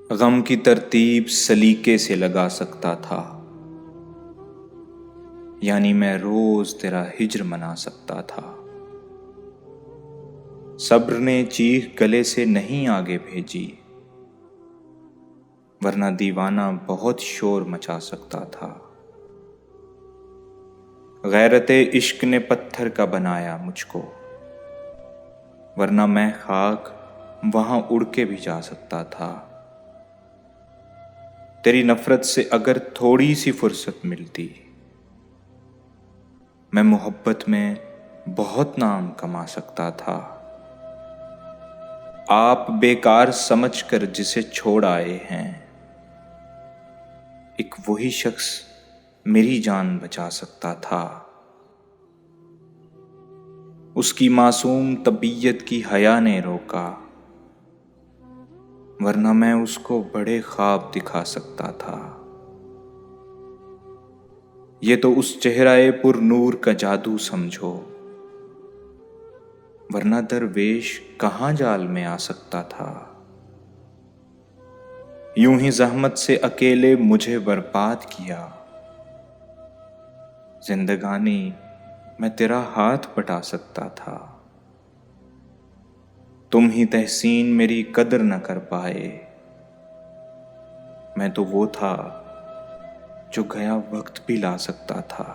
गम की तरतीब सलीके से लगा सकता था, यानी मैं रोज तेरा हिज्र मना सकता था। सब्र ने चीख गले से नहीं आगे भेजी, वरना दीवाना बहुत शोर मचा सकता था। गैरते इश्क ने पत्थर का बनाया मुझको, वरना मैं खाक वहां उड़ के भी जा सकता था। तेरी नफरत से अगर थोड़ी सी फुर्सत मिलती, मैं मोहब्बत में बहुत नाम कमा सकता था। आप बेकार समझकर जिसे छोड़ आए हैं, एक वही शख्स मेरी जान बचा सकता था। उसकी मासूम तबीयत की हया ने रोका, वरना मैं उसको बड़े ख्वाब दिखा सकता था। ये तो उस चेहराए पुरनूर का जादू समझो, वरना दरवेश कहाँ जाल में आ सकता था। यूं ही जहमत से अकेले मुझे बर्बाद किया, जिंदगानी मैं तेरा हाथ बटा सकता था। तुम ही तहसीन मेरी कदर न कर पाए, मैं तो वो था जो गया वक्त भी ला सकता था।